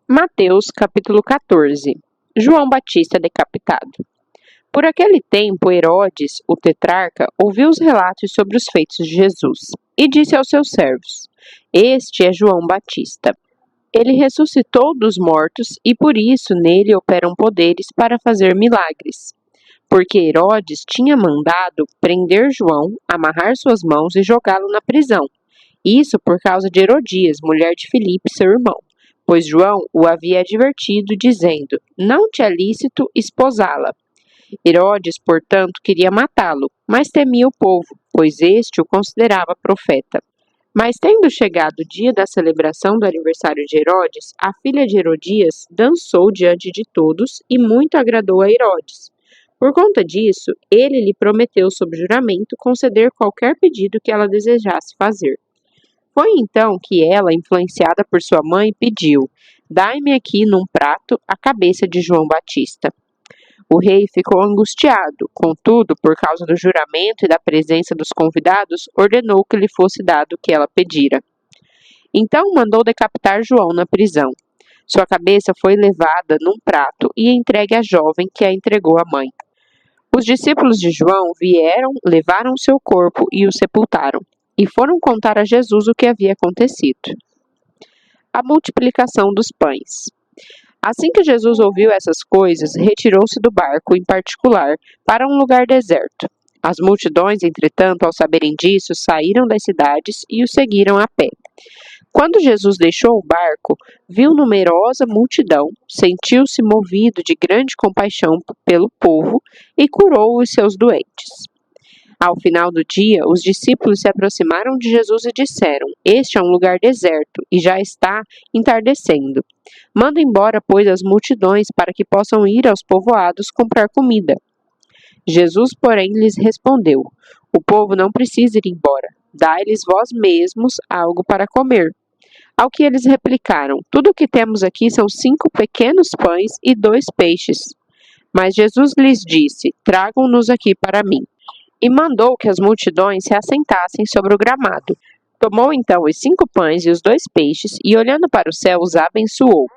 Mateus capítulo 14. João Batista decapitado. Por aquele tempo, Herodes, o tetrarca, ouviu os relatos sobre os feitos de Jesus e disse aos seus servos: Este é João Batista. Ele ressuscitou dos mortos e por isso nele operam poderes para fazer milagres. Porque Herodes tinha mandado prender João, amarrar suas mãos e jogá-lo na prisão. Isso por causa de Herodias, mulher de Filipe, seu irmão. Pois João o havia advertido, dizendo: Não te é lícito esposá-la. Herodes, portanto, queria matá-lo, mas temia o povo, pois este o considerava profeta. Mas tendo chegado o dia da celebração do aniversário de Herodes, a filha de Herodias dançou diante de todos e muito agradou a Herodes. Por conta disso, ele lhe prometeu sob juramento conceder qualquer pedido que ela desejasse fazer. Foi então que ela, influenciada por sua mãe, pediu: Dai-me aqui num prato a cabeça de João Batista. O rei ficou angustiado, contudo, por causa do juramento e da presença dos convidados, ordenou que lhe fosse dado o que ela pedira. Então mandou decapitar João na prisão. Sua cabeça foi levada num prato e entregue à jovem que a entregou à mãe. Os discípulos de João vieram, levaram seu corpo e o sepultaram, e foram contar a Jesus o que havia acontecido. A multiplicação dos pães. Assim que Jesus ouviu essas coisas, retirou-se do barco, em particular, para um lugar deserto. As multidões, entretanto, ao saberem disso, saíram das cidades e o seguiram a pé. Quando Jesus deixou o barco, viu numerosa multidão, sentiu-se movido de grande compaixão pelo povo e curou os seus doentes. Ao final do dia, os discípulos se aproximaram de Jesus e disseram: Este é um lugar deserto e já está entardecendo. Manda embora, pois, as multidões para que possam ir aos povoados comprar comida. Jesus, porém, lhes respondeu: O povo não precisa ir embora. Dai-lhes vós mesmos algo para comer. Ao que eles replicaram: Tudo o que temos aqui são 5 pequenos pães e 2 peixes. Mas Jesus lhes disse: Tragam-nos aqui para mim. E mandou que as multidões se assentassem sobre o gramado. Tomou então os 5 pães e os 2 peixes, e olhando para o céu os abençoou.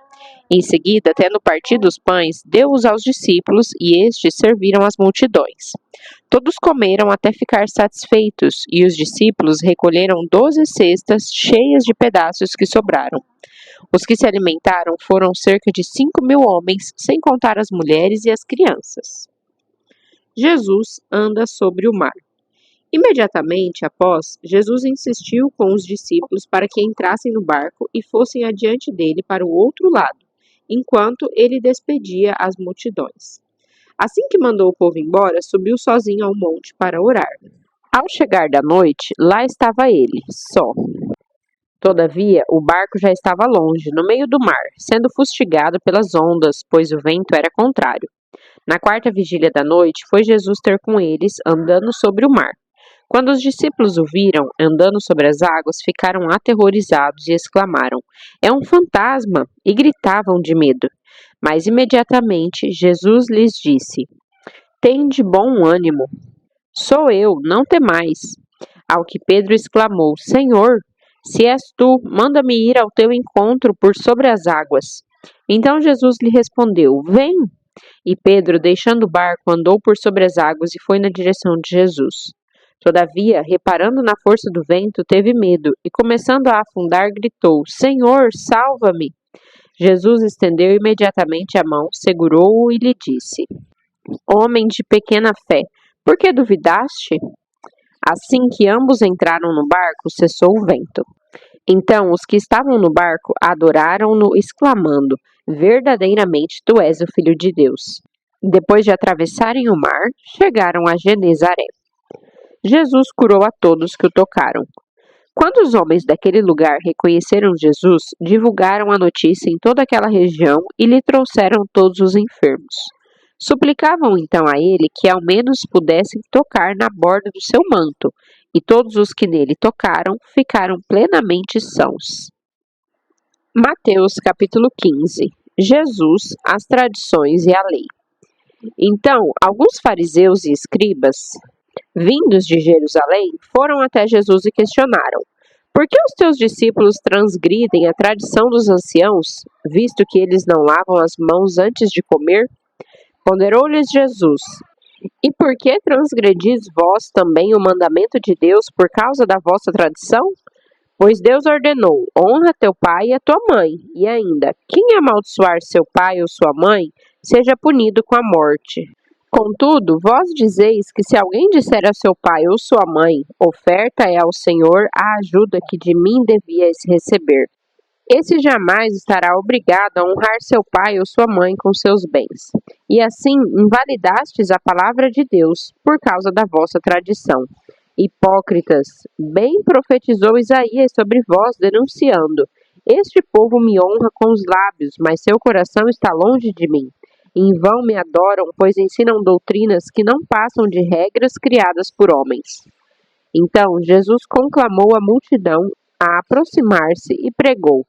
Em seguida, tendo partido os pães, deu-os aos discípulos, e estes serviram as multidões. Todos comeram até ficar satisfeitos, e os discípulos recolheram 12 cestas cheias de pedaços que sobraram. Os que se alimentaram foram cerca de 5.000 homens, sem contar as mulheres e as crianças. Jesus anda sobre o mar. Imediatamente após, Jesus insistiu com os discípulos para que entrassem no barco e fossem adiante dele para o outro lado, enquanto ele despedia as multidões. Assim que mandou o povo embora, subiu sozinho ao monte para orar. Ao chegar da noite, lá estava ele, só. Todavia, o barco já estava longe, no meio do mar, sendo fustigado pelas ondas, pois o vento era contrário. Na 4ª vigília da noite, foi Jesus ter com eles, andando sobre o mar. Quando os discípulos o viram, andando sobre as águas, ficaram aterrorizados e exclamaram: É um fantasma! E gritavam de medo. Mas imediatamente Jesus lhes disse: Tende bom ânimo. Sou eu, não temais. Ao que Pedro exclamou: Senhor, se és tu, manda-me ir ao teu encontro por sobre as águas. Então Jesus lhe respondeu: Vem! E Pedro, deixando o barco, andou por sobre as águas e foi na direção de Jesus. Todavia, reparando na força do vento, teve medo e, começando a afundar, gritou: Senhor, salva-me! Jesus estendeu imediatamente a mão, segurou-o e lhe disse: Homem de pequena fé, por que duvidaste? Assim que ambos entraram no barco, cessou o vento. Então os que estavam no barco adoraram-no, exclamando: Verdadeiramente tu és o Filho de Deus. Depois de atravessarem o mar, chegaram a Genesaré. Jesus curou a todos que o tocaram. Quando os homens daquele lugar reconheceram Jesus, divulgaram a notícia em toda aquela região e lhe trouxeram todos os enfermos. Suplicavam então a ele que ao menos pudessem tocar na borda do seu manto, e todos os que nele tocaram ficaram plenamente sãos. Mateus capítulo 15. Jesus, as tradições e a lei. Então, alguns fariseus e escribas, vindos de Jerusalém, foram até Jesus e questionaram: Por que os teus discípulos transgridem a tradição dos anciãos, visto que eles não lavam as mãos antes de comer? Ponderou-lhes Jesus: E por que transgredis vós também o mandamento de Deus por causa da vossa tradição? Pois Deus ordenou: honra teu pai e a tua mãe, e ainda, quem amaldiçoar seu pai ou sua mãe, seja punido com a morte. Contudo, vós dizeis que se alguém disser a seu pai ou sua mãe, oferta é ao Senhor a ajuda que de mim devias receber. Esse jamais estará obrigado a honrar seu pai ou sua mãe com seus bens. E assim invalidastes a palavra de Deus por causa da vossa tradição. Hipócritas, bem profetizou Isaías sobre vós, denunciando: Este povo me honra com os lábios, mas seu coração está longe de mim. Em vão me adoram, pois ensinam doutrinas que não passam de regras criadas por homens. Então Jesus conclamou a multidão a aproximar-se e pregou: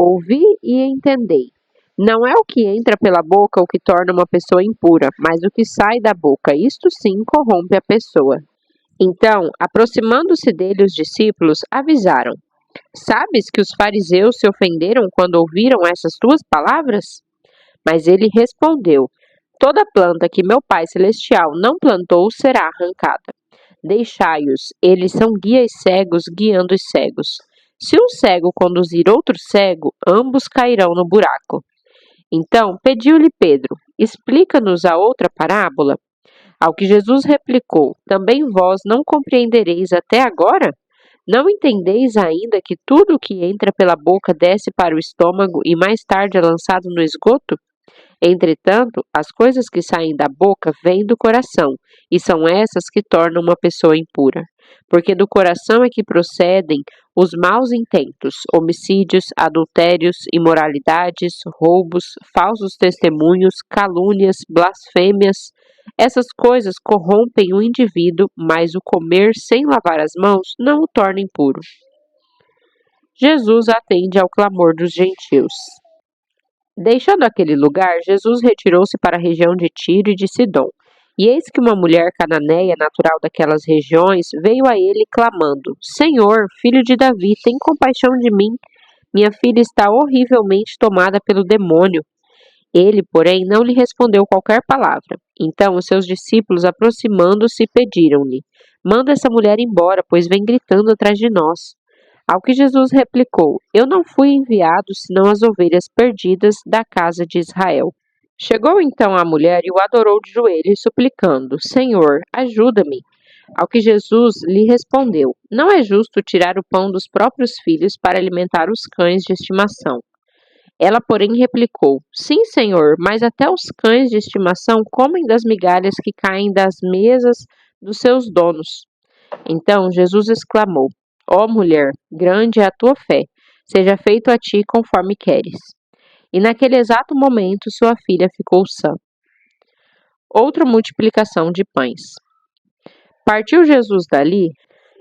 Ouvi e entendei. Não é o que entra pela boca o que torna uma pessoa impura, mas o que sai da boca, isto sim corrompe a pessoa. Então, aproximando-se dele os discípulos, avisaram: Sabes que os fariseus se ofenderam quando ouviram essas tuas palavras? Mas ele respondeu: Toda planta que meu Pai Celestial não plantou será arrancada. Deixai-os, eles são guias cegos guiando os cegos. Se um cego conduzir outro cego, ambos cairão no buraco. Então pediu-lhe Pedro: Explica-nos a outra parábola. Ao que Jesus replicou: Também vós não compreendereis até agora? Não entendeis ainda que tudo o que entra pela boca desce para o estômago e mais tarde é lançado no esgoto? Entretanto, as coisas que saem da boca vêm do coração, e são essas que tornam uma pessoa impura. Porque do coração é que procedem os maus intentos, homicídios, adultérios, imoralidades, roubos, falsos testemunhos, calúnias, blasfêmias. Essas coisas corrompem o indivíduo, mas o comer sem lavar as mãos não o torna impuro. Jesus atende ao clamor dos gentios. Deixando aquele lugar, Jesus retirou-se para a região de Tiro e de Sidom. E eis que uma mulher cananeia, natural daquelas regiões, veio a ele clamando: Senhor, filho de Davi, tem compaixão de mim. Minha filha está horrivelmente tomada pelo demônio. Ele, porém, não lhe respondeu qualquer palavra. Então os seus discípulos, aproximando-se, pediram-lhe: Manda essa mulher embora, pois vem gritando atrás de nós. Ao que Jesus replicou: Eu não fui enviado senão as ovelhas perdidas da casa de Israel. Chegou então a mulher e o adorou de joelhos, suplicando: Senhor, ajuda-me. Ao que Jesus lhe respondeu: Não é justo tirar o pão dos próprios filhos para alimentar os cães de estimação. Ela, porém, replicou: Sim, Senhor, mas até os cães de estimação comem das migalhas que caem das mesas dos seus donos. Então Jesus exclamou: Ó mulher, grande é a tua fé, seja feito a ti conforme queres. E naquele exato momento sua filha ficou sã. Outra multiplicação de pães. Partiu Jesus dali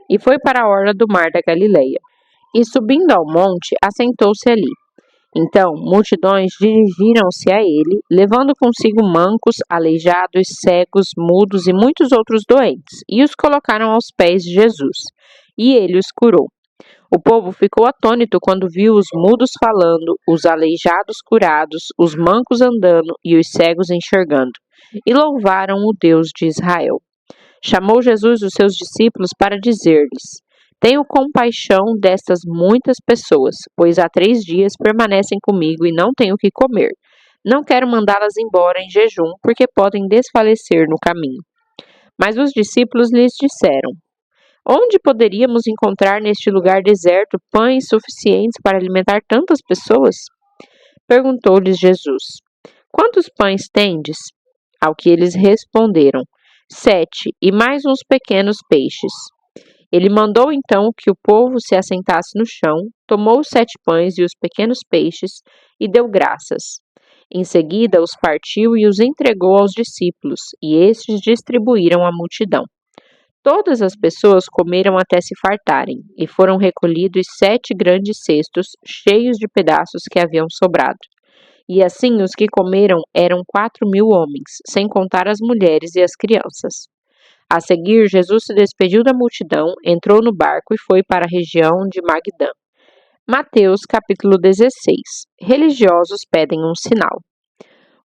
e foi para a orla do mar da Galileia. E subindo ao monte, assentou-se ali. Então, multidões dirigiram-se a ele, levando consigo mancos, aleijados, cegos, mudos e muitos outros doentes, e os colocaram aos pés de Jesus. E ele os curou. O povo ficou atônito quando viu os mudos falando, os aleijados curados, os mancos andando e os cegos enxergando, e louvaram o Deus de Israel. Chamou Jesus os seus discípulos para dizer-lhes: Tenho compaixão destas muitas pessoas, pois há 3 dias permanecem comigo e não tenho o que comer. Não quero mandá-las embora em jejum, porque podem desfalecer no caminho. Mas os discípulos lhes disseram: Onde poderíamos encontrar neste lugar deserto pães suficientes para alimentar tantas pessoas? Perguntou-lhes Jesus: Quantos pães tendes? Ao que eles responderam: 7, e mais uns pequenos peixes. Ele mandou então que o povo se assentasse no chão, tomou os 7 pães e os pequenos peixes e deu graças. Em seguida os partiu e os entregou aos discípulos, e estes distribuíram à multidão. Todas as pessoas comeram até se fartarem, e foram recolhidos 7 grandes cestos cheios de pedaços que haviam sobrado. E assim os que comeram eram 4.000 homens, sem contar as mulheres e as crianças. A seguir, Jesus se despediu da multidão, entrou no barco e foi para a região de Magdã. Mateus capítulo 16. Religiosos pedem um sinal.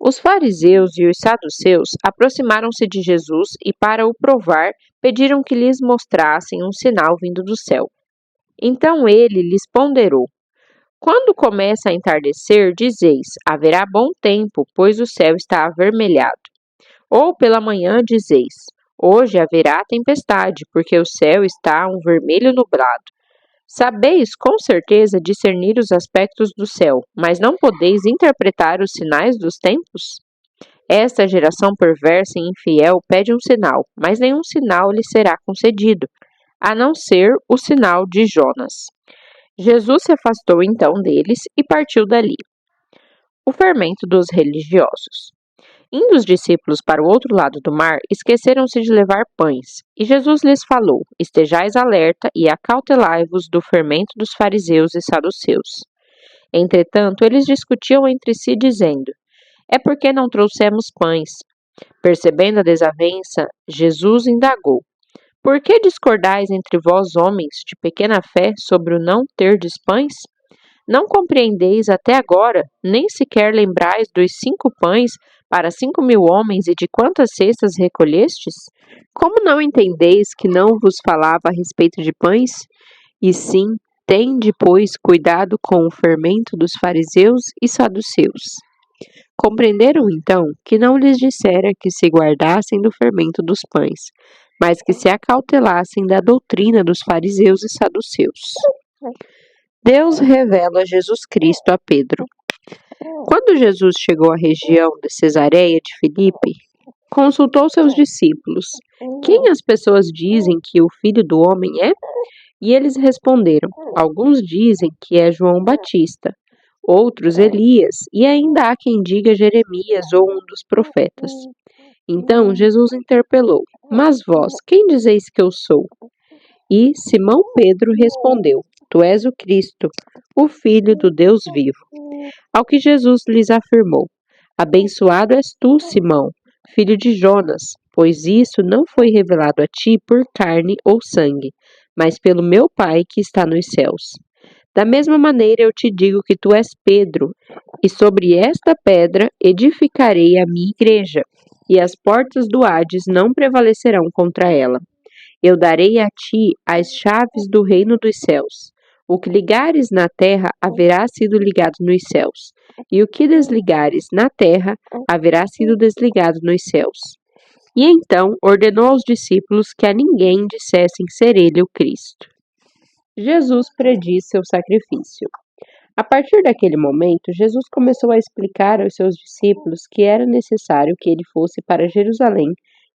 Os fariseus e os saduceus aproximaram-se de Jesus e, para o provar, pediram que lhes mostrassem um sinal vindo do céu. Então ele lhes ponderou: quando começa a entardecer, dizeis: haverá bom tempo, pois o céu está avermelhado. Ou pela manhã dizeis: hoje haverá tempestade, porque o céu está um vermelho nublado. Sabeis com certeza discernir os aspectos do céu, mas não podeis interpretar os sinais dos tempos? Esta geração perversa e infiel pede um sinal, mas nenhum sinal lhe será concedido, a não ser o sinal de Jonas. Jesus se afastou então deles e partiu dali. O fermento dos religiosos. Indo os discípulos para o outro lado do mar, esqueceram-se de levar pães. E Jesus lhes falou: estejais alerta e acautelai-vos do fermento dos fariseus e saduceus. Entretanto, eles discutiam entre si, dizendo: é porque não trouxemos pães. Percebendo a desavença, Jesus indagou: por que discordais entre vós, homens de pequena fé, sobre o não terdes pães? Não compreendeis até agora, nem sequer lembrais dos 5 pães para 5.000 homens e de quantas cestas recolhestes? Como não entendeis que não vos falava a respeito de pães? E sim, tende, pois, cuidado com o fermento dos fariseus e saduceus. Compreenderam então que não lhes dissera que se guardassem do fermento dos pães, mas que se acautelassem da doutrina dos fariseus e saduceus. Deus revela Jesus Cristo a Pedro. Quando Jesus chegou à região de Cesareia de Filipe, consultou seus discípulos: quem as pessoas dizem que o Filho do Homem é? E eles responderam: alguns dizem que é João Batista, outros Elias, e ainda há quem diga Jeremias ou um dos profetas. Então Jesus interpelou: mas vós, quem dizeis que eu sou? E Simão Pedro respondeu: tu és o Cristo, o Filho do Deus vivo. Ao que Jesus lhes afirmou: abençoado és tu, Simão, filho de Jonas, pois isso não foi revelado a ti por carne ou sangue, mas pelo meu Pai que está nos céus. Da mesma maneira eu te digo que tu és Pedro, e sobre esta pedra edificarei a minha igreja, e as portas do Hades não prevalecerão contra ela. Eu darei a ti as chaves do reino dos céus. O que ligares na terra haverá sido ligado nos céus, e o que desligares na terra haverá sido desligado nos céus. E então ordenou aos discípulos que a ninguém dissessem ser ele o Cristo. Jesus prediz seu sacrifício. A partir daquele momento, Jesus começou a explicar aos seus discípulos que era necessário que ele fosse para Jerusalém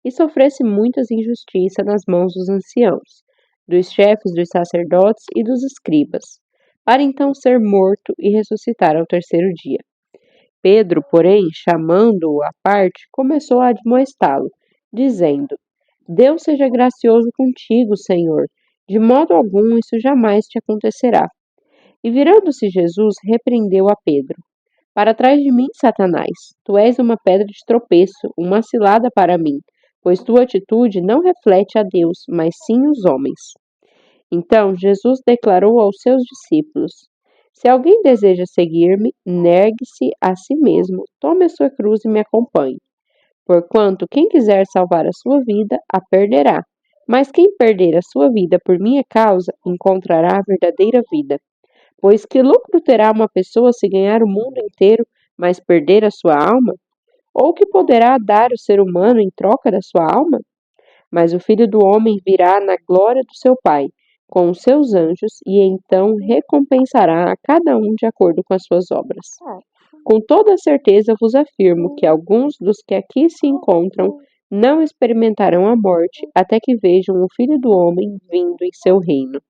e sofresse muitas injustiças nas mãos dos anciãos, dos chefes dos sacerdotes e dos escribas, para então ser morto e ressuscitar ao terceiro dia. Pedro, porém, chamando-o à parte, começou a admoestá-lo, dizendo: Deus seja gracioso contigo, Senhor, de modo algum isso jamais te acontecerá. E virando-se Jesus, repreendeu a Pedro: para trás de mim, Satanás, tu és uma pedra de tropeço, uma cilada para mim, pois tua atitude não reflete a Deus, mas sim os homens. Então Jesus declarou aos seus discípulos: se alguém deseja seguir-me, negue-se a si mesmo, tome a sua cruz e me acompanhe. Porquanto quem quiser salvar a sua vida, a perderá. Mas quem perder a sua vida por minha causa, encontrará a verdadeira vida. Pois que lucro terá uma pessoa se ganhar o mundo inteiro, mas perder a sua alma? Ou que poderá dar o ser humano em troca da sua alma? Mas o Filho do Homem virá na glória do seu Pai, com os seus anjos, e então recompensará a cada um de acordo com as suas obras. Com toda certeza vos afirmo que alguns dos que aqui se encontram não experimentarão a morte até que vejam o Filho do Homem vindo em seu reino.